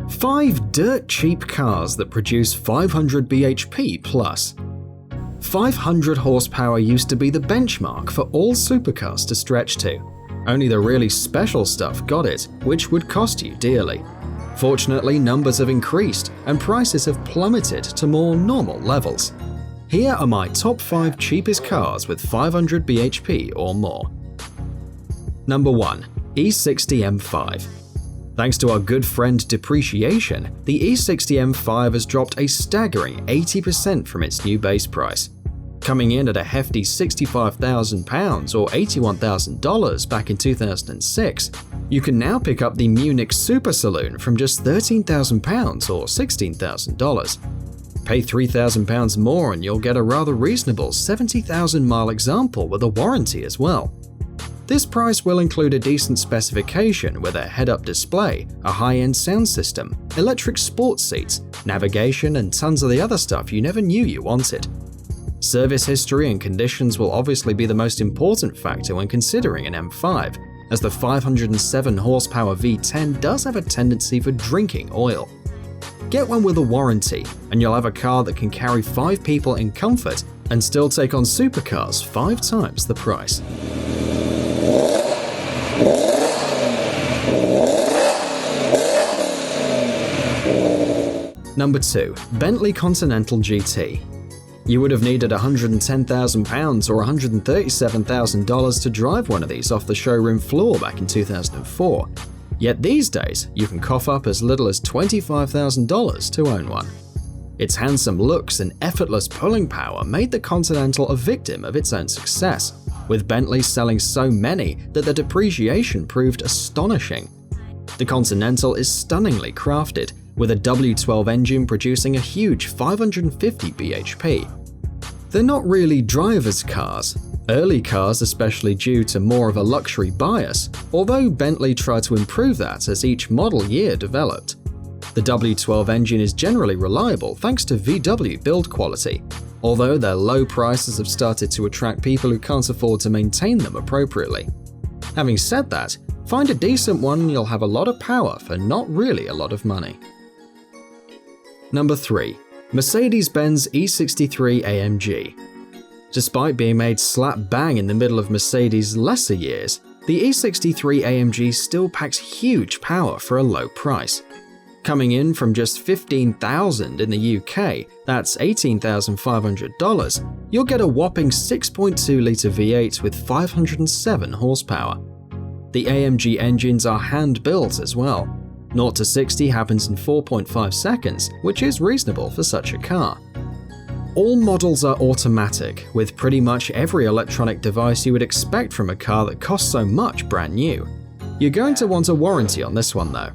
5 dirt cheap cars that produce 500 bhp plus. 500 horsepower used to be the benchmark for all supercars to stretch to. Only the really special stuff got it, which would cost you dearly. Fortunately, numbers have increased and prices have plummeted to more normal levels. Here are my top 5 cheapest cars with 500 bhp or more. Number 1. E60 M5. Thanks to our good friend depreciation, the E60 M5 has dropped a staggering 80% from its new base price. Coming in at a hefty £65,000 or $81,000 back in 2006, you can now pick up the Munich Super Saloon from just £13,000 or $16,000. Pay £3,000 more and you'll get a rather reasonable 70,000-mile example with a warranty as well. This price will include a decent specification with a head-up display, a high-end sound system, electric sports seats, navigation, and tons of the other stuff you never knew you wanted. Service history and conditions will obviously be the most important factor when considering an M5, as the 507 horsepower V10 does have a tendency for drinking oil. Get one with a warranty, and you'll have a car that can carry 5 people in comfort and still take on supercars 5 times the price. Number 2. Bentley Continental GT. You would have needed £110,000 or $137,000 to drive one of these off the showroom floor back in 2004. Yet these days, you can cough up as little as $25,000 to own one. Its handsome looks and effortless pulling power made the Continental a victim of its own success, with Bentley selling so many that the depreciation proved astonishing. The Continental is stunningly crafted, with a W12 engine producing a huge 550 bhp. They're not really driver's cars. Early cars, especially due to more of a luxury bias, although Bentley tried to improve that as each model year developed. The W12 engine is generally reliable thanks to VW build quality, although their low prices have started to attract people who can't afford to maintain them appropriately. Having said that, find a decent one and you'll have a lot of power for not really a lot of money. Number 3. Mercedes-Benz E63 AMG. Despite being made slap bang in the middle of Mercedes' lesser years, the E63 AMG still packs huge power for a low price. Coming in from just $15,000 in the UK, that's $18,500, you'll get a whopping 6.2-litre V8 with 507 horsepower. The AMG engines are hand-built as well. 0 to 60 happens in 4.5 seconds, which is reasonable for such a car. All models are automatic, with pretty much every electronic device you would expect from a car that costs so much brand new. You're going to want a warranty on this one though.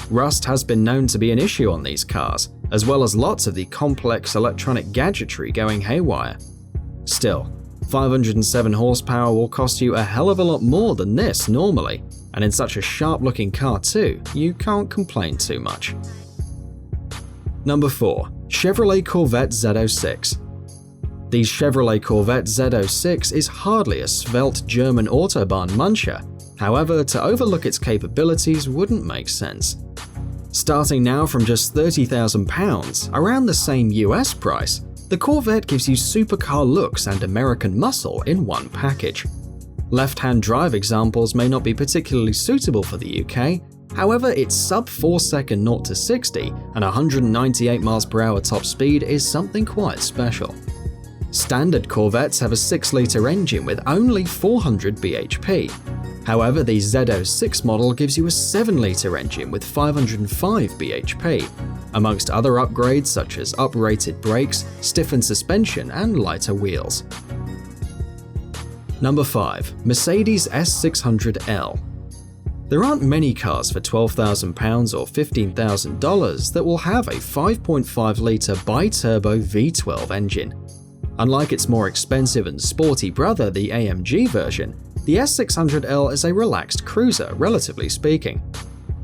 Rust has been known to be an issue on these cars, as well as lots of the complex electronic gadgetry going haywire. Still, 507 horsepower will cost you a hell of a lot more than this normally, and in such a sharp-looking car too, you can't complain too much. Number 4. Chevrolet Corvette Z06. The Chevrolet Corvette Z06 is hardly a svelte German autobahn muncher, however, to overlook its capabilities wouldn't make sense. Starting now from just £30,000, around the same US price, the Corvette gives you supercar looks and American muscle in one package. Left-hand drive examples may not be particularly suitable for the UK, however, its sub-4-second 0 to 60 and 198 mph top speed is something quite special. Standard Corvettes have a 6-litre engine with only 400 bhp. However, the Z06 model gives you a 7-litre engine with 505 bhp, amongst other upgrades such as uprated brakes, stiffened suspension, and lighter wheels. Number 5. Mercedes S600L. There aren't many cars for £12,000 or $15,000 that will have a 5.5-litre bi-turbo V12 engine. Unlike its more expensive and sporty brother, the AMG version, the S600L is a relaxed cruiser, relatively speaking.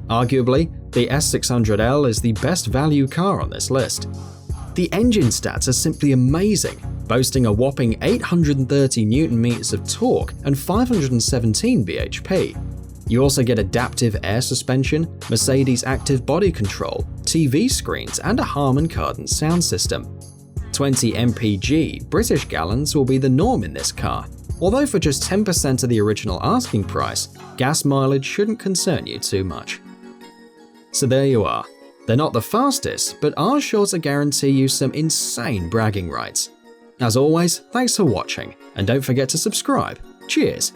Arguably, the S600L is the best value car on this list. The engine stats are simply amazing, boasting a whopping 830 Nm of torque and 517 bhp. You also get adaptive air suspension, Mercedes active body control, TV screens, and a Harman Kardon sound system. 20 mpg British gallons will be the norm in this car, although for just 10% of the original asking price, gas mileage shouldn't concern you too much. So there you are. They're not the fastest, but are sure to guarantee you some insane bragging rights. As always, thanks for watching, and don't forget to subscribe. Cheers!